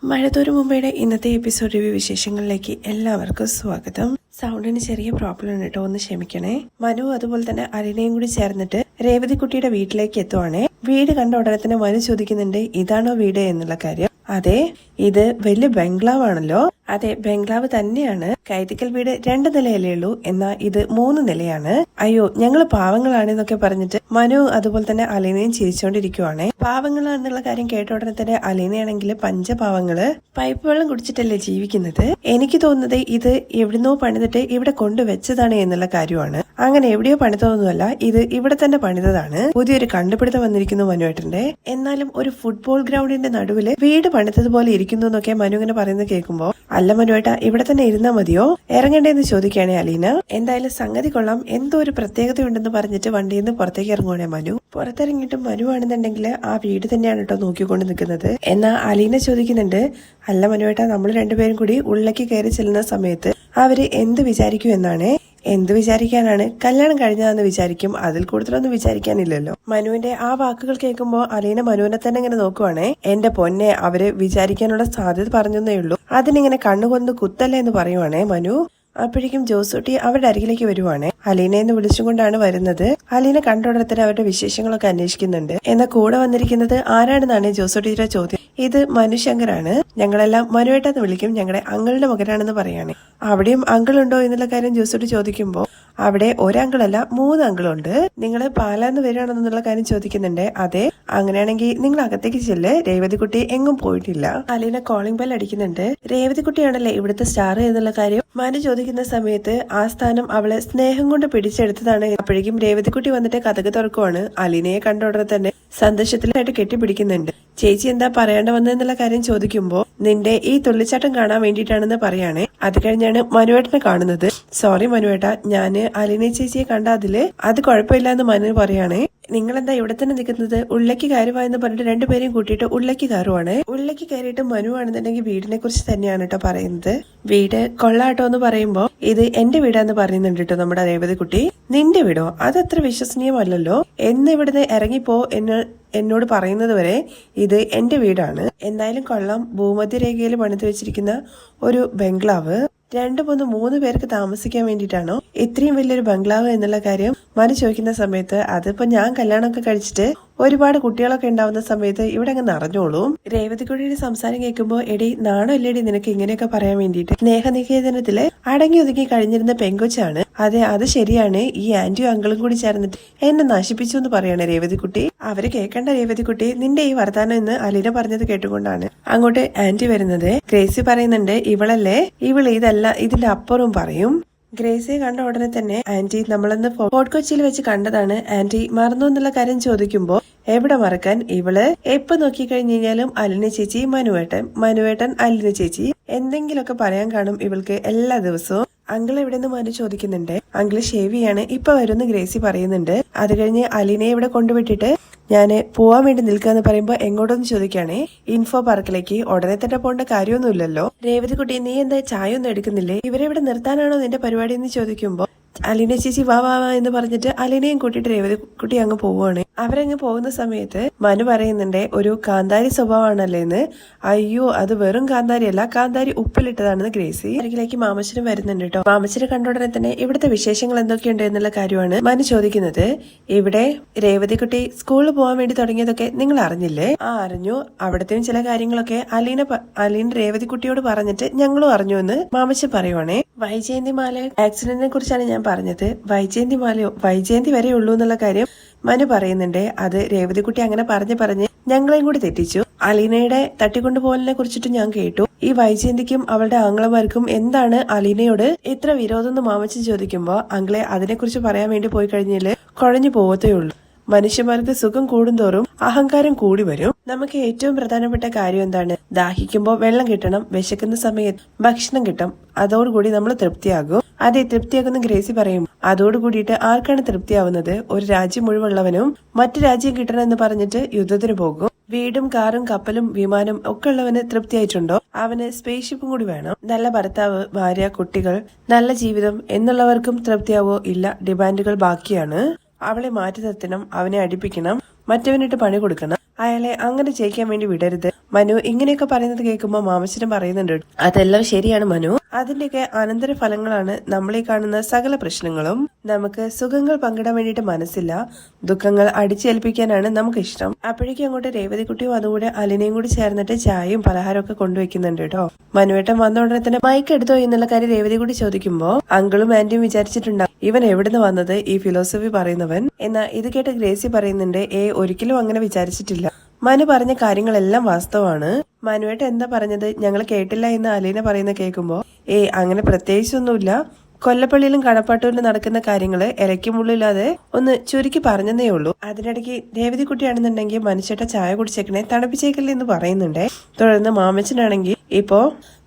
മഴത്തോരു മുമ്പയുടെ ഇന്നത്തെ episode review വിശേഷങ്ങളിലേക്ക് എല്ലാവർക്കും സ്വാഗതം. സൗണ്ടിന് ചെറിയ പ്രോബ്ലം ഉണ്ട് കേട്ടോ, ഒന്ന് ക്ഷമിക്കണേ. മനു അതുപോലെ തന്നെ അലിനയും കൂടി ചേർന്നിട്ട് രേവതി കുട്ടിയുടെ വീട്ടിലേക്ക് എത്തുവാണേ. വീട് കണ്ട ഉടനെ തന്നെ മനു ചോദിക്കുന്നുണ്ട്, ഇതാണോ വീട് എന്നുള്ള കാര്യം. അതെ, ഇത് വലിയ ബംഗ്ലാവാണല്ലോ. അതെ, ബംഗ്ലാവ് തന്നെയാണ്. കൈതിക്കൽ വീട് 2 നിലയല്ലേ ഉള്ളൂ, എന്നാ ഇത് 3 നിലയാണ്. അയ്യോ, ഞങ്ങള് പാവങ്ങളാണെന്നൊക്കെ പറഞ്ഞിട്ട് മനു അതുപോലെ തന്നെ അലീനയും ചിരിച്ചോണ്ടിരിക്കുവാണേ. പാവങ്ങളാണെന്നുള്ള കാര്യം കേട്ട ഉടനെ തന്നെ അലീനയാണെങ്കിൽ പഞ്ചപാവങ്ങള് പൈപ്പ് വെള്ളം കുടിച്ചിട്ടല്ലേ ജീവിക്കുന്നത്. എനിക്ക് തോന്നുന്നത് ഇത് എവിടുന്നോ പണിതിട്ട് ഇവിടെ കൊണ്ടുവച്ചതാണ് എന്നുള്ള കാര്യമാണ്. അങ്ങനെ എവിടെയോ പണിതൊന്നുമല്ല, ഇത് ഇവിടെ തന്നെ പണിതതാണ്. പുതിയൊരു കണ്ടുപിടുത്തം വന്നിരിക്കുന്നു മനുവേട്ടന്റെ. എന്നാലും ഒരു ഫുട്ബോൾ ഗ്രൗണ്ടിന്റെ നടുവില് വീട് പണിതതുപോലെ ഇരിക്കുന്നു എന്നൊക്കെ മനു ഇങ്ങനെ പറയുന്നത് കേൾക്കുമ്പോ, അല്ല മനുവേട്ട, ഇവിടെ തന്നെ ഇരുന്നാ മതിയോ, ഇറങ്ങണ്ടേന്ന് ചോദിക്കുകയാണെ അലീന. എന്തായാലും സംഗതി കൊള്ളാം, എന്തോ ഒരു പ്രത്യേകത ഉണ്ടെന്ന് പറഞ്ഞിട്ട് വണ്ടിയിൽ നിന്ന് പുറത്തേക്ക് ഇറങ്ങുവാണേ മനു. പുറത്തിറങ്ങിയിട്ടും മനു ആണെന്നുണ്ടെങ്കിൽ ആ വീട് തന്നെയാണ് കേട്ടോ നോക്കിക്കൊണ്ട് നിൽക്കുന്നത്. എന്നാ അലീന ചോദിക്കുന്നുണ്ട്, അല്ല മനുവേട്ട, നമ്മൾ രണ്ടുപേരും കൂടി ഉള്ളിലേക്ക് കയറി ചെല്ലുന്ന സമയത്ത് അവര് എന്ത് വിചാരിക്കും എന്നാണ്. എന്ത് വിചാരിക്കാനാണ്, കല്യാണം കഴിഞ്ഞതാന്ന് വിചാരിക്കും, അതിൽ കൂടുതലൊന്നും വിചാരിക്കാനില്ലല്ലോ. മനുവിന്റെ ആ വാക്കുകൾ കേൾക്കുമ്പോ അലീന മനുവിനെ തന്നെ ഇങ്ങനെ നോക്കുവാണേ. എന്റെ പൊന്നെ, അവര് വിചാരിക്കാനുള്ള സാധ്യത പറഞ്ഞേ ഉള്ളൂ, അതിനിങ്ങനെ കണ്ണുകൊന്ന് കുത്തല്ലേ എന്ന് പറയുവാണേ മനു. അപ്പോഴേക്കും ജോസൂട്ടി അവരുടെ അരികിലേക്ക് വരുവാണ്. അലീനയെന്ന് വിളിച്ചുകൊണ്ടാണ് വരുന്നത്. അലീന കണ്ടുടനെ അവരുടെ വിശേഷങ്ങളൊക്കെ അന്വേഷിക്കുന്നുണ്ട്. എന്നാൽ കൂടെ വന്നിരിക്കുന്നത് ആരാണെന്നാണ് ജോസൂട്ടിയുടെ ചോദ്യം. ഇത് മനുശങ്കറാണ്. ഞങ്ങളെല്ലാം മനുവേട്ടെന്ന് വിളിക്കും, ഞങ്ങളുടെ അങ്കിളുടെ മകനാണെന്ന് പറയാണ്. അവിടെയും അങ്കിൾ ഉണ്ടോ എന്നുള്ള കാര്യം ജോസൂട്ടി ചോദിക്കുമ്പോ, അവിടെ ഒരങ്കിളല്ല 3 അങ്കിളുണ്ട്. നിങ്ങൾ പാലാന്ന് വരികയാണെന്നുള്ള കാര്യം ചോദിക്കുന്നുണ്ട്. അതെ, അങ്ങനെയാണെങ്കിൽ നിങ്ങൾ അകത്തേക്ക് ചെല്ല്, രേവതിക്കുട്ടി എങ്ങും പോയിട്ടില്ല. അലീന കോളിംഗ് ബെൽ അടിക്കുന്നുണ്ട്. രേവതിക്കുട്ടിയാണല്ലേ ഇവിടുത്തെ സ്റ്റാർ എന്നുള്ള കാര്യം മനു ചോദിക്കുന്ന സമയത്ത് ആ സ്ഥാനം അവളെ സ്നേഹം കൊണ്ട് പിടിച്ചെടുത്തതാണ്. അപ്പോഴേക്കും രേവതിക്കുട്ടി വന്നിട്ട് കഥക് തുറക്കുവാണ്. അലീനയെ കണ്ട ഉടനെ തന്നെ സന്തോഷത്തിലായിട്ട് കെട്ടിപ്പിടിക്കുന്നുണ്ട്. ചേച്ചി എന്താ പറയേണ്ട വന്നെന്നുള്ള കാര്യം ചോദിക്കുമ്പോ, നിന്റെ ഈ തുള്ളിച്ചാട്ടം കാണാൻ വേണ്ടിയിട്ടാണെന്ന് പറയാണ്. അത് കഴിഞ്ഞാണ് മനുവേട്ടനെ കാണുന്നത്. സോറി മനുവേട്ട, ഞാന് അലീന ചേച്ചിയെ കണ്ട അത് കുഴപ്പമില്ല എന്ന് മനു പറയാണ്. നിങ്ങളെന്താ ഇവിടെ തന്നെ നിൽക്കുന്നത്, ഉള്ളിലേക്ക് കയറുവാന്ന് പറഞ്ഞിട്ട് രണ്ടുപേരെയും കൂട്ടിയിട്ട് ഉള്ളിലേക്ക് കയറുവാണ്. ഉള്ളിലേക്ക് കയറിയിട്ട് മനു ആണെന്നുണ്ടെങ്കിൽ വീടിനെ കുറിച്ച് തന്നെയാണ് കേട്ടോ പറയുന്നത്. വീട് കൊള്ളാട്ടോ എന്ന് പറയുമ്പോ, ഇത് എന്റെ വീടാന്ന് പറയുന്നുണ്ട് കേട്ടോ നമ്മുടെ രേവതിക്കുട്ടി. നിന്റെ വീടോ, അതത്ര വിശ്വസനീയമല്ലല്ലോ. എന്ന് ഇവിടുന്ന് ഇറങ്ങിപ്പോ എന്നോട് പറയുന്നത് വരെ ഇത് എന്റെ വീടാണ്. എന്തായാലും കൊള്ളാം, ഭൂമധ്യരേഖയിൽ പണിത് വെച്ചിരിക്കുന്ന ഒരു ബംഗ്ലാവ്. 2, 3, 3 പേർക്ക് താമസിക്കാൻ വേണ്ടിയിട്ടാണോ ഇത്രയും വലിയൊരു ബംഗ്ലാവ് എന്നുള്ള കാര്യം മനു ചോദിക്കുന്ന സമയത്ത്, അതിപ്പോ ഞാൻ കല്യാണമൊക്കെ കഴിച്ചിട്ട് ഒരുപാട് കുട്ടികളൊക്കെ ഉണ്ടാവുന്ന സമയത്ത് ഇവിടെ അങ്ങ് നിറഞ്ഞോളൂ. രേവതിക്കുട്ടിയുടെ സംസാരം കേൾക്കുമ്പോ, എടി നാണോ ഇല്ലേടി നിനക്ക് ഇങ്ങനെയൊക്കെ പറയാൻ വേണ്ടിയിട്ട്. സ്നേഹനികേതനത്തില് അടങ്ങി ഒതുങ്ങി കഴിഞ്ഞിരുന്ന പെങ്കൊച്ചാണ്. അതെ, അത് ശരിയാണ്. ഈ ആന്റിയും അങ്കിളും കൂടി ചേർന്നിട്ട് എന്നെ നശിപ്പിച്ചു എന്ന് പറയാണ് രേവതിക്കുട്ടി. അവര് കേൾക്കണ്ട രേവതിക്കുട്ടി, നിന്റെ ഈ വർത്താനം എന്ന് അലീന പറഞ്ഞത് കേട്ടുകൊണ്ടാണ് അങ്ങോട്ട് ആന്റി വരുന്നത്. ഗ്രേസി പറയുന്നുണ്ട്, ഇവളല്ലേ, ഇവള് ഇതല്ല ഇതിന്റെ അപ്പുറവും പറയും. ഗ്രേസിയെ കണ്ട ഉടനെ തന്നെ, ആന്റി നമ്മളന്ന് ഫോർട്ട് കൊച്ചിയിൽ വെച്ച് കണ്ടതാണ്, ആന്റി മറന്നു എന്നുള്ള കാര്യം ചോദിക്കുമ്പോ, എവിടെ മറക്കാൻ, ഇവള് എപ്പോ നോക്കിക്കഴിഞ്ഞു കഴിഞ്ഞാലും അലിന ചേച്ചി മനുവേട്ടൻ അലിന ചേച്ചി എന്തെങ്കിലുമൊക്കെ പറയാൻ കാണും ഇവൾക്ക് എല്ലാ ദിവസവും. അങ്കിൾ എവിടെ നിന്ന് മനു ചോദിക്കുന്നുണ്ട്. അങ്കിള് ഷേവ് ചെയ്യാണ്, ഇപ്പൊ വരുമെന്ന് ഗ്രേസി പറയുന്നുണ്ട്. അത് കഴിഞ്ഞ് അലിനെ ഇവിടെ കൊണ്ടുവിട്ടിട്ട് ഞാന് പോവാൻ വേണ്ടി നിൽക്കാന്ന് പറയുമ്പോ എങ്ങോട്ടൊന്ന് ചോദിക്കാണേ. ഇൻഫോ പാർക്കിലേക്ക്. ഉടനെ തന്നെ പോകേണ്ട കാര്യമൊന്നുമില്ലല്ലോ. രേവതിക്കുട്ടി, നീ എന്താ ചായ ഒന്നും എടുക്കുന്നില്ലേ, ഇവരെ ഇവിടെ നിർത്താനാണോ നിന്റെ പരിപാടി എന്ന് ചോദിക്കുമ്പോ, അലീന ചേച്ചി വാ വാ എന്ന് പറഞ്ഞിട്ട് അലീനയും കൂട്ടിയിട്ട് രേവതിക്കുട്ടി അങ്ങ് പോവുകയാണ്. അവരങ്ങ് പോകുന്ന സമയത്ത് മനു പറയുന്നുണ്ട്, ഒരു കാന്താരി സ്വഭാവമാണല്ലേ എന്ന്. അയ്യോ, അത് വെറും കാന്താരിയല്ല, കാന്താരി ഉപ്പിലിട്ടതാണെന്ന് ഗ്രേസി. അരികിലേക്ക് മാമച്ചനും വരുന്നുണ്ട് കേട്ടോ. മാമച്ചനെ കണ്ട ഉടനെ തന്നെ ഇവിടുത്തെ വിശേഷങ്ങൾ എന്തൊക്കെയുണ്ട് എന്നുള്ള കാര്യമാണ് മനു ചോദിക്കുന്നത്. ഇവിടെ രേവതിക്കുട്ടി സ്കൂളിൽ പോകാൻ വേണ്ടി തുടങ്ങിയതൊക്കെ നിങ്ങൾ അറിഞ്ഞില്ലേ? ആ അറിഞ്ഞു. അവിടത്തെയും ചില കാര്യങ്ങളൊക്കെ അലീന രേവതിക്കുട്ടിയോട് പറഞ്ഞിട്ട് ഞങ്ങളും അറിഞ്ഞു എന്ന് മാമച്ചൻ പറയുവാണേ. വൈജയന്തിമാല ആക്സിഡന്റിനെ കുറിച്ചാണ് ഞാൻ പറഞ്ഞത്. വൈജയന്തിമാലയോ, വൈജയന്തി വരെ ഉള്ളൂ എന്നുള്ള കാര്യം മനു പറയുന്നുണ്ട്. അത് രേവതിക്കുട്ടി അങ്ങനെ പറഞ്ഞ് ഞങ്ങളെയും കൂടി തെറ്റിച്ചു. അലീനയുടെ തട്ടിക്കൊണ്ടുപോകലിനെ കുറിച്ചിട്ട് ഞാൻ കേട്ടു. ഈ വൈജയന്തിക്കും അവളുടെ ആംഗ്ലമാർക്കും എന്താണ് അലീനയോട് ഇത്ര വിരോധം എന്ന് മാമച്ചൻ ചോദിക്കുമ്പോ, അങ്കിളെ അതിനെക്കുറിച്ച് പറയാൻ വേണ്ടി പോയി കഴിഞ്ഞാല് കുഴഞ്ഞു പോവത്തേ ഉള്ളൂ. മനുഷ്യന്മാർക്ക് സുഖം കൂടുന്തോറും അഹങ്കാരം കൂടി വരും. നമുക്ക് ഏറ്റവും പ്രധാനപ്പെട്ട കാര്യം എന്താണ്, ദാഹിക്കുമ്പോൾ വെള്ളം കിട്ടണം, വിശക്കുന്ന സമയത്ത് ഭക്ഷണം കിട്ടും, അതോടുകൂടി നമ്മൾ തൃപ്തിയാകും. അതെ, തൃപ്തിയാകുന്ന ഗ്രേസി പറയും. അതോടുകൂടിയിട്ട് ആർക്കാണ് തൃപ്തിയാവുന്നത്? ഒരു രാജ്യം മുഴുവുള്ളവനും മറ്റു രാജ്യം കിട്ടണമെന്ന് പറഞ്ഞിട്ട് യുദ്ധത്തിന് പോകും. വീടും കാറും കപ്പലും വിമാനം ഒക്കെ ഉള്ളവന് തൃപ്തിയായിട്ടുണ്ടോ? അവന് സ്പേസ് ഷിപ്പും കൂടി വേണം. നല്ല ഭർത്താവ്, ഭാര്യ, കുട്ടികൾ, നല്ല ജീവിതം എന്നുള്ളവർക്കും തൃപ്തിയാവോ? ഇല്ല, ഡിമാൻഡുകൾ ബാക്കിയാണ്. അവളെ മാറ്റി നിർത്തണം, അവനെ അടിപ്പിക്കണം, മറ്റവനിട്ട് പണി കൊടുക്കണം. അയാളെ അങ്ങനെ ജയിക്കാൻ വേണ്ടി വിടരുത്. മനു ഇങ്ങനെയൊക്കെ പറയുന്നത് കേൾക്കുമ്പോൾ മാമച്ചനും പറയുന്നുണ്ട്, അതെല്ലാം ശരിയാണ് മനു, അതിന്റെയൊക്കെ അനന്തര ഫലങ്ങളാണ് നമ്മളീ കാണുന്ന സകല പ്രശ്നങ്ങളും. നമുക്ക് സുഖങ്ങൾ പങ്കിടാൻ വേണ്ടിയിട്ട് മനസ്സില്ല, ദുഃഖങ്ങൾ അടിച്ചേൽപ്പിക്കാനാണ് നമുക്ക് ഇഷ്ടം. അപ്പോഴേക്കും അങ്ങോട്ട് രേവതിക്കുട്ടിയും അതുകൂടെ അലിനയും കൂടി ചേർന്നിട്ട് ചായയും പലഹാരവും ഒക്കെ കൊണ്ടുവയ്ക്കുന്നുണ്ട് കേട്ടോ. മനുവേട്ടൻ വന്ന ഉടനെ തന്നെ മൈക്ക് എടുത്തോ എന്നുള്ള കാര്യം രേവതി കൂടി ചോദിക്കുമ്പോ അങ്കിളും ആന്റിയും വിചാരിച്ചിട്ടുണ്ടാവും ഇവൻ എവിടുന്ന് വന്നത് ഈ ഫിലോസഫി പറയുന്നവൻ. എന്നാ ഇത് കേട്ട് ഗ്രേസി പറയുന്നുണ്ട്, ഒരിക്കലും അങ്ങനെ വിചാരിച്ചിട്ടില്ല, മനു പറഞ്ഞ കാര്യങ്ങളെല്ലാം വാസ്തവമാണ്. മനുവേട്ടൻ എന്താ പറഞ്ഞത് ഞങ്ങൾ കേട്ടില്ല എന്ന് അലീന പറയുന്ന കേൾക്കുമ്പോ അങ്ങനെ പ്രത്യേകിച്ചൊന്നുമില്ല, കൊല്ലപ്പള്ളിയിലും കടപ്പാട്ടൂരിലും നടക്കുന്ന കാര്യങ്ങള് ഇലയ്ക്കുമുള്ളില്ലാതെ ഒന്ന് ചുരുക്കി പറഞ്ഞതേ ഉള്ളൂ. അതിനിടയ്ക്ക് രേവതിക്കുട്ടിയാണെന്നുണ്ടെങ്കിൽ മനുഷ്യട്ട ചായ കുടിച്ചേക്കണേ തണുപ്പിച്ചേക്കല്ലേ എന്ന് പറയുന്നുണ്ടേ. തുടർന്ന് മാമച്ചനാണെങ്കിൽ ഇപ്പോ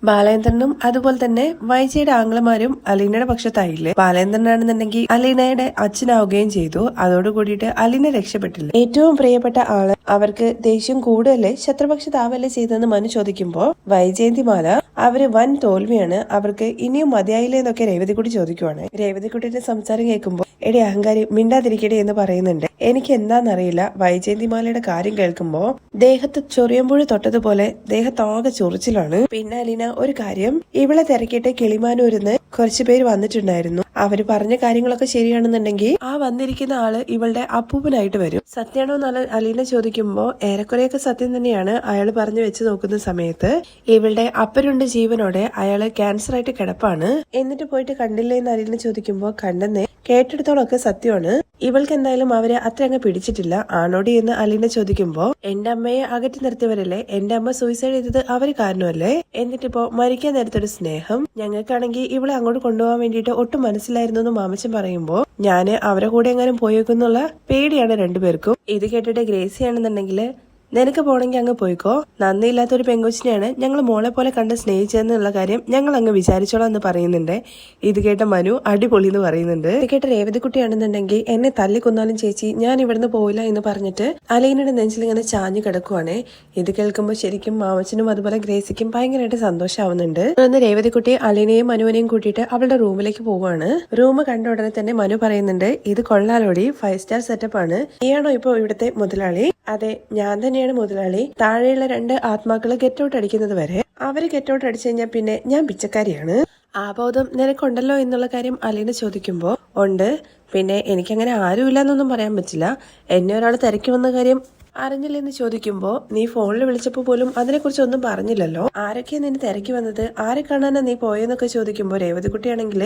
ബാലേന്ദ്രനും അതുപോലെ തന്നെ വൈജയുടെ ആംഗ്ലമാരും അലീനയുടെ പക്ഷത്തായില്ലേ. ബാലേന്ദ്രനാണെന്നുണ്ടെങ്കിൽ അലീനയുടെ അച്ഛനാവുകയും ചെയ്തു. അതോടുകൂടിയിട്ട് അലീന രക്ഷപ്പെട്ടില്ല. ഏറ്റവും പ്രിയപ്പെട്ട ആള് അവർക്ക് ദേഷ്യം കൂടുതലേ ശത്രുപക്ഷത്താവല്ലേ ചെയ്തെന്ന് മനു ചോദിക്കുമ്പോ വൈജയന്തിമാല അവര് വൻ തോൽവിയാണ്, അവർക്ക് ഇനിയും മതിയായില്ലേ എന്നൊക്കെ രേവതിക്കുട്ടി ചോദിക്കുവാണ്. രേവതിക്കുട്ടിയുടെ സംസാരം കേൾക്കുമ്പോ എടി അഹങ്കാരി മിണ്ടാതിരിക്കടി എന്ന് പറയുന്നുണ്ട്. എനിക്ക് എന്താന്നറിയില്ല, വൈജയന്തിമാലയുടെ കാര്യം കേൾക്കുമ്പോ ദേഹത്ത് ചൊറിയുമ്പോൾ തൊട്ടതുപോലെ ദേഹത്താകെ ചൊറിച്ചിലാണ്. പിന്നെ അലീന ഒരു കാര്യം, ഇവളെ തിരക്കിയിട്ട് കിളിമാനൂരിന്ന് കുറച്ചു പേര് വന്നിട്ടുണ്ടായിരുന്നു. അവര് പറഞ്ഞ കാര്യങ്ങളൊക്കെ ശരിയാണെന്നുണ്ടെങ്കിൽ ആ വന്നിരിക്കുന്ന ആള് ഇവളുടെ അപ്പൂപ്പനായിട്ട് വരും. സത്യാണോ എന്ന് അലീന ചോദിക്കുമ്പോ ഏറെക്കുറെയൊക്കെ സത്യം തന്നെയാണ്. അയാൾ പറഞ്ഞു വെച്ച് നോക്കുന്ന സമയത്ത് ഇവളുടെ അപ്പനുണ്ട് ജീവനോടെ, അയാള് ക്യാൻസർ ആയിട്ട് കിടപ്പാണ്. എന്നിട്ട് പോയിട്ട് കണ്ടില്ലേ എന്ന് അലീന ചോദിക്കുമ്പോ കണ്ടെന്നേ, കേട്ടിടത്തോളൊക്കെ സത്യമാണ്. ഇവൾക്ക് എന്തായാലും അവരെ അത്ര അങ്ങ് പിടിച്ചിട്ടില്ല. ആണോടി എന്ന് അലീന ചോദിക്കുമ്പോ എന്റെ അമ്മയെ അകറ്റി നിർത്തിയവരല്ലേ, എന്റെ അമ്മ സൂയിസൈഡ് ചെയ്തത് അവര് കാരണമല്ലേ, എന്നിട്ടിപ്പോ മരിക്കാൻ നേരത്തൊരു സ്നേഹം, ഞങ്ങൾക്കാണെങ്കിൽ ഇവളെ അങ്ങോട്ട് കൊണ്ടുപോകാൻ വേണ്ടിയിട്ട് ഒട്ടും മനസ്സിലായിരുന്നു എന്ന് മാമച്ചൻ പറയുമ്പോ ഞാന് അവരെ കൂടെ എങ്ങാനും പോയേക്കുന്നുള്ള പേടിയാണ് രണ്ടുപേർക്കും. ഇത് കേട്ടിട്ട് ഗ്രേസിയാണെന്നുണ്ടെങ്കിൽ നിനക്ക് പോണെങ്കിൽ അങ്ങ് പോയിക്കോ, നന്ദിയില്ലാത്തൊരു പെങ്കൊച്ചിനെയാണ് ഞങ്ങൾ മോളെ പോലെ കണ്ട് സ്നേഹിച്ചതെന്നുള്ള കാര്യം ഞങ്ങൾ അങ്ങ് വിചാരിച്ചോളാം എന്ന് പറയുന്നുണ്ട്. ഇത് കേട്ട മനു അടിപൊളി എന്ന് പറയുന്നുണ്ട്. ഇത് കേട്ട രേവതിക്കുട്ടിയാണെന്നുണ്ടെങ്കിൽ എന്നെ തല്ലിക്കൊന്നാലും ചേച്ചി ഞാൻ ഇവിടുന്ന് പോയില്ല എന്ന് പറഞ്ഞിട്ട് അലീനയുടെ നെഞ്ചിൽ ഇങ്ങനെ ചാഞ്ഞു കിടക്കുവാണ്. ഇത് കേൾക്കുമ്പോൾ ശരിക്കും മാമച്ചനും അതുപോലെ ഗ്രേസിക്കും ഭയങ്കരമായിട്ട് സന്തോഷമാവുന്നുണ്ട്. തുടർന്ന് രേവതിക്കുട്ടി അലീനയും മനുവിനെയും കൂട്ടിയിട്ട് അവളുടെ റൂമിലേക്ക് പോവാണ്. റൂം കണ്ട ഉടനെ തന്നെ മനു പറയുന്നുണ്ട്, ഇത് കൊള്ളാലോടി, 5 സ്റ്റാർ സെറ്റപ്പ് ആണ്, നീയാണോ ഇപ്പൊ ഇവിടുത്തെ മുതലാളി? അതെ ഞാൻ തന്നെയാണ് മുതലാളി. താഴെയുള്ള 2 ആത്മാക്കള് ഗെറ്റൗട്ട് അടിക്കുന്നത് വരെ അവര് ഗെറ്റൗട്ട് അടിച്ചു കഴിഞ്ഞാൽ പിന്നെ ഞാൻ പിച്ചക്കാരിയാണ്. ആ ബോധം നിനക്കുണ്ടല്ലോ എന്നുള്ള കാര്യം അലീന ചോദിക്കുമ്പോ ഉണ്ട്, പിന്നെ എനിക്കങ്ങനെ ആരുമില്ല എന്നൊന്നും പറയാൻ പറ്റില്ല. എന്നെ ഒരാൾ തിരക്കി വന്ന കാര്യം അറിഞ്ഞില്ലെന്ന് ചോദിക്കുമ്പോ നീ ഫോണിൽ വിളിച്ചപ്പോ പോലും അതിനെക്കുറിച്ച് ഒന്നും പറഞ്ഞില്ലല്ലോ. ആരൊക്കെയാ നിന്നെ തിരക്കി വന്നത്, ആരെ കാണാനാ നീ പോയെന്നൊക്കെ ചോദിക്കുമ്പോ രേവതിക്കുട്ടിയാണെങ്കിൽ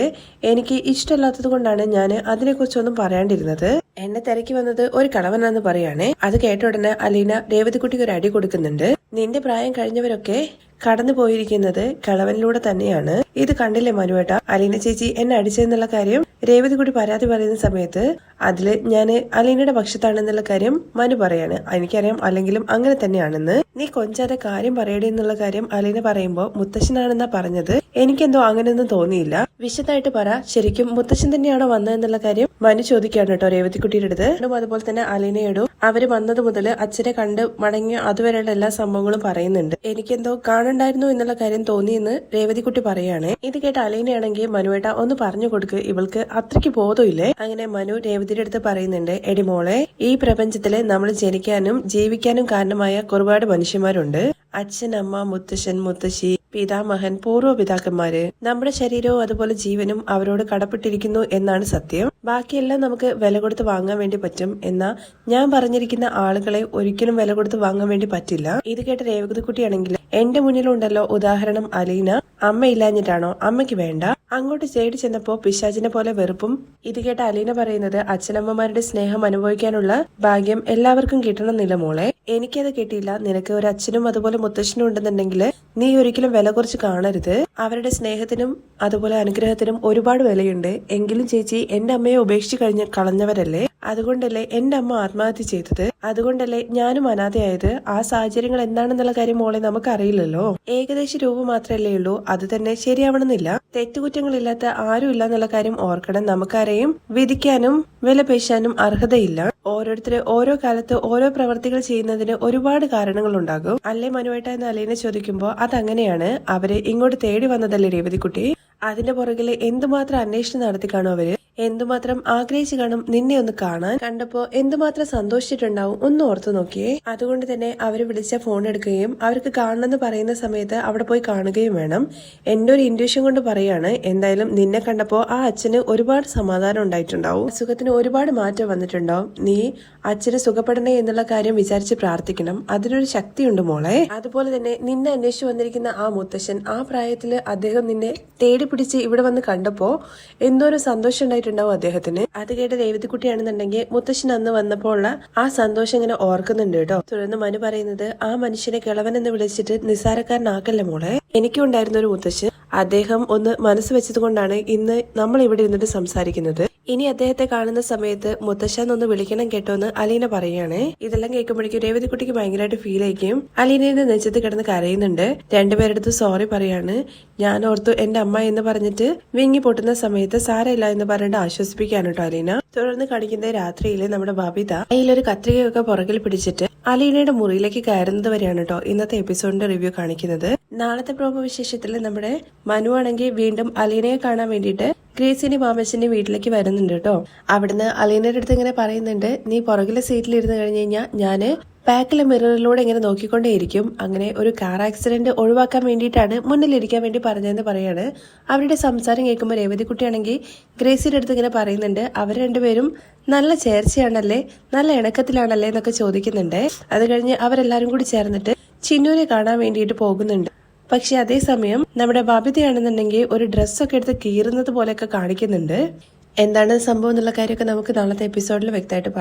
എനിക്ക് ഇഷ്ടമല്ലാത്തത് കൊണ്ടാണ് ഞാൻ അതിനെക്കുറിച്ചൊന്നും പറയാണ്ടിരുന്നത്. എന്നെ തിരക്കി വന്നത് ഒരു കളവനാന്ന് പറയാണേ. അത് കേട്ട ഉടനെ അലീന രേവതിക്കുട്ടിക്ക് ഒരു അടി കൊടുക്കുന്നുണ്ട്. നിന്റെ പ്രായം കഴിഞ്ഞവരൊക്കെ കടന്നു പോയിരിക്കുന്നത് കളവനിലൂടെ തന്നെയാണ്. ഇത് കണ്ടില്ലേ മനുവേട്ട, അലീന ചേച്ചി എന്നെ അടിച്ചതെന്നുള്ള കാര്യം രേവതിക്കുട്ടി പരാതി പറയുന്ന സമയത്ത് അതില് ഞാന് അലീനയുടെ പക്ഷത്താണെന്നുള്ള കാര്യം മനു പറയാണ്. എനിക്കറിയാം അല്ലെങ്കിലും അങ്ങനെ തന്നെയാണെന്ന്. നീ കൊഞ്ചാതെ കാര്യം പറയടേ എന്നുള്ള കാര്യം അലീന പറയുമ്പോ മുത്തശ്ശനാണെന്നാ പറഞ്ഞത്, എനിക്കെന്തോ അങ്ങനെയൊന്നും തോന്നിയില്ല. വിശദമായിട്ട് പറ, ശരിക്കും മുത്തശ്ശൻ തന്നെയാണോ വന്നതെന്നുള്ള കാര്യം മനു ചോദിക്കാണ് കേട്ടോ രേവതിക്കുട്ടിയുടെ അടുത്ത്. അതുപോലെ തന്നെ അലീനയോടും അവര് വന്നത് മുതൽ അച്ഛനെ കണ്ട് മടങ്ങിയ അതുവരെയുള്ള എല്ലാ സംഭവങ്ങളും പറയുന്നുണ്ട്. എനിക്കെന്തോ കാണണ്ടായിരുന്നു എന്നുള്ള കാര്യം തോന്നിയെന്ന് രേവതിക്കുട്ടി പറയാണ്. ഇത് കേട്ട അലീനയാണെങ്കിൽ മനുവേട്ട ഒന്ന് പറഞ്ഞു കൊടുക്ക്, ഇവൾക്ക് അത്രയ്ക്ക് ബോധമില്ലേ. അങ്ങനെ മനു രേവതിയുടെ അടുത്ത് പറയുന്നുണ്ട്, എടി മോളെ, ഈ പ്രപഞ്ചത്തില് നമ്മൾ ജനിക്കാനും ജീവിക്കാനും കാരണമായ ഒരുപാട് മനുഷ്യന്മാരുണ്ട്. അച്ഛൻ, അമ്മ, മുത്തശ്ശൻ, മുത്തശ്ശി, പിതാമഹൻ, പൂർവ്വപിതാക്കന്മാര്. നമ്മുടെ ശരീരവും അതുപോലെ ജീവനും അവരോട് കടപ്പെട്ടിരിക്കുന്നു എന്നാണ് സത്യം. ബാക്കിയെല്ലാം നമുക്ക് വില കൊടുത്ത് വാങ്ങാൻ വേണ്ടി പറ്റും, എന്നാ ഞാൻ പറഞ്ഞിരിക്കുന്ന ആളുകളെ ഒരിക്കലും വില കൊടുത്ത് വാങ്ങാൻ വേണ്ടി പറ്റില്ല. ഇത് കേട്ട രേവതിക്കുട്ടിയാണെങ്കിൽ എന്റെ മുന്നിലുണ്ടല്ലോ ഉദാഹരണം അലീന, അമ്മയില്ലാഞ്ഞിട്ടാണോ? അമ്മയ്ക്ക് വേണ്ട. അങ്ങോട്ട് ചേടി ചെന്നപ്പോ പിശാചിനെ പോലെ വെറുപ്പും. ഇത് കേട്ട അലീന പറയുന്നത്, അച്ഛനമ്മമാരുടെ സ്നേഹം അനുഭവിക്കാനുള്ള ഭാഗ്യം എല്ലാവർക്കും കിട്ടണമെന്നില്ല മോളെ. എനിക്കത് കിട്ടിയില്ല. നിനക്ക് ഒരു അച്ഛനും അതുപോലെ മുത്തശ്ശനും ഉണ്ടെന്നുണ്ടെങ്കിൽ നീ ഒരിക്കലും വില കുറച്ച് കാണരുത്. അവരുടെ സ്നേഹത്തിനും അതുപോലെ അനുഗ്രഹത്തിനും ഒരുപാട് വിലയുണ്ട്. എങ്കിലും ചേച്ചി എന്റെ അമ്മയെ ഉപേക്ഷിച്ച് കളഞ്ഞവരല്ലേ, അതുകൊണ്ടല്ലേ എന്റെ അമ്മ ആത്മഹത്യ ചെയ്തത്, അതുകൊണ്ടല്ലേ ഞാനും അനാഥയായത്. ആ സാഹചര്യങ്ങൾ എന്താണെന്നുള്ള കാര്യം മോളെ നമുക്കറിയില്ലല്ലോ. ഏകദേശ രൂപ മാത്രമല്ലേ ഉള്ളൂ, അത് തന്നെ ശരിയാവണമെന്നില്ല. തെറ്റുകുറ്റങ്ങളില്ലാത്ത ആരും ഇല്ല എന്നുള്ള കാര്യം ഓർക്കണം. നമുക്കാരെയും വിധിക്കാനും വിലപേശാനും അർഹതയില്ല. ഓരോരുത്തര് ഓരോ കാലത്ത് ഓരോ പ്രവർത്തികൾ ചെയ്യുന്നതിന് ഒരുപാട് കാരണങ്ങൾ ഉണ്ടാകും. അല്ലേ മനുവേട്ട എന്ന് അലീന ചോദിക്കുമ്പോ അതങ്ങനെയാണ്. അവര് ഇങ്ങോട്ട് തേടി വന്നതല്ലേ രേവതിക്കുട്ടി, അതിന്റെ പുറകില് എന്തുമാത്രം അന്വേഷണം നടത്തി കാണും അവര്. എന്തുമാത്രം ആഗ്രഹിച്ചു കാണും നിന്നെ ഒന്ന് കാണാൻ. കണ്ടപ്പോ എന്തുമാത്രം സന്തോഷിച്ചിട്ടുണ്ടാവും ഒന്ന് ഓർത്തു നോക്കിയേ. അതുകൊണ്ട് തന്നെ അവര് വിളിച്ച ഫോൺ എടുക്കുകയും അവർക്ക് കാണണമെന്ന് പറയുന്ന സമയത്ത് അവിടെ പോയി കാണുകയും വേണം. എന്റെ ഒരു ഇൻഡ്യൂഷൻ കൊണ്ട് പറയാണ്, എന്തായാലും നിന്നെ കണ്ടപ്പോ ആ അച്ഛന് ഒരുപാട് സമാധാനം ഉണ്ടായിട്ടുണ്ടാവും. അസുഖത്തിന് ഒരുപാട് മാറ്റം വന്നിട്ടുണ്ടാവും. നീ അച്ഛന് സുഖപ്പെടണേ എന്നുള്ള കാര്യം വിചാരിച്ച് പ്രാർത്ഥിക്കണം. അതിനൊരു ശക്തിയുണ്ട് മോളെ. അതുപോലെ തന്നെ നിന്നെ അന്വേഷിച്ചു വന്നിരിക്കുന്ന ആ മുത്തശ്ശൻ, ആ പ്രായത്തില് അദ്ദേഹം നിന്നെ തേടി പിടിച്ച് ഇവിടെ വന്ന് കണ്ടപ്പോ എന്തോരം സന്തോഷം ഉണ്ടായിട്ടുണ്ടാവും അദ്ദേഹത്തിന്. അത് കേട്ട് രേവതിക്കുട്ടിയാണെന്നുണ്ടെങ്കിൽ മുത്തശ്ശൻ അന്ന് വന്നപ്പോൾ ഉള്ള ആ സന്തോഷം ഇങ്ങനെ ഓർക്കുന്നുണ്ട് കേട്ടോ. തുടർന്ന് മനു പറയുന്നത്, ആ മനുഷ്യനെ കിളവൻ എന്ന് വിളിച്ചിട്ട് നിസ്സാരക്കാരനാക്കല്ലേ മോളെ. എനിക്കും ഉണ്ടായിരുന്ന ഒരു മുത്തശ്ശൻ, അദ്ദേഹം ഒന്ന് മനസ്സ് വെച്ചത് കൊണ്ടാണ് ഇന്ന് നമ്മൾ ഇവിടെ ഇരുന്നിട്ട് സംസാരിക്കുന്നത്. ഇനി അദ്ദേഹത്തെ കാണുന്ന സമയത്ത് മുത്തശ്ശന്നൊന്ന് വിളിക്കണം കേട്ടോ എന്ന് അലീന പറയാണ്. ഇതെല്ലാം കേൾക്കുമ്പോഴേക്കും രേവതിക്കുട്ടിക്ക് ഭയങ്കരമായിട്ട് ഫീൽ ആയിരിക്കും. അലീനയുടെ നെഞ്ചത്ത് കിടന്ന് കരയുന്നുണ്ട്. രണ്ടുപേരെടുത്ത് സോറി പറയാണ്. ഞാൻ ഓർത്തു എന്റെ അമ്മ എന്ന് പറഞ്ഞിട്ട് വിങ്ങി പൊട്ടുന്ന സമയത്ത് സാരമില്ല എന്ന് പറഞ്ഞിട്ട് ആശ്വസിപ്പിക്കാണ് കേട്ടോ അലീന. തുടർന്ന് കാണിക്കുന്ന രാത്രിയിൽ നമ്മുടെ ബബിത കയ്യിലൊരു കത്രികയൊക്കെ പുറകിൽ പിടിച്ചിട്ട് അലീനയുടെ മുറിയിലേക്ക് കയറുന്നത് വരെയാണ് കേട്ടോ ഇന്നത്തെ എപ്പിസോഡിന്റെ റിവ്യൂ കാണിക്കുന്നത്. നാളത്തെ പ്രോമോ വിശേഷത്തിൽ നമ്മുടെ മനു ആണെങ്കിൽ വീണ്ടും അലീനയെ കാണാൻ വേണ്ടിയിട്ട് ഗ്രേസിന്റെ മാമച്ചന്റെ വീട്ടിലേക്ക് വരുന്നുണ്ട് കേട്ടോ. അവിടുന്ന് അലീനയുടെ അടുത്ത് ഇങ്ങനെ പറയുന്നുണ്ട്, നീ പുറകിലെ സീറ്റിൽ ഇരുന്ന് കഴിഞ്ഞ് കഴിഞ്ഞാൽ ഞാന് ബാക്കിലെ മിററിലൂടെ ഇങ്ങനെ നോക്കിക്കൊണ്ടേയിരിക്കും. അങ്ങനെ ഒരു കാർ ആക്സിഡന്റ് ഒഴിവാക്കാൻ വേണ്ടിയിട്ടാണ് മുന്നിലിരിക്കാൻ വേണ്ടി പറഞ്ഞതെന്ന് പറയാണ്. അവരുടെ സംസാരം കേൾക്കുമ്പോൾ രേവതിക്കുട്ടിയാണെങ്കിൽ ഗ്രേസിയുടെ അടുത്ത് ഇങ്ങനെ പറയുന്നുണ്ട്, അവർ രണ്ടുപേരും നല്ല ചേർച്ചയാണല്ലേ, നല്ല ഇണക്കത്തിലാണല്ലേ എന്നൊക്കെ ചോദിക്കുന്നുണ്ട്. അത് കഴിഞ്ഞ് അവരെല്ലാരും കൂടി ചേർന്നിട്ട് ചിന്നുവിനെ കാണാൻ വേണ്ടിയിട്ട് പോകുന്നുണ്ട്. പക്ഷെ അതേസമയം നമ്മുടെ ബബിതയാണെന്നുണ്ടെങ്കിൽ ഒരു ഡ്രസ്സൊക്കെ എടുത്ത് കീറുന്നത് പോലെയൊക്കെ കാണിക്കുന്നുണ്ട്. എന്താണ് സംഭവം എന്നുള്ള കാര്യമൊക്കെ നമുക്ക് നാളത്തെ എപ്പിസോഡിൽ വ്യക്തമായിട്ട് പറയാം.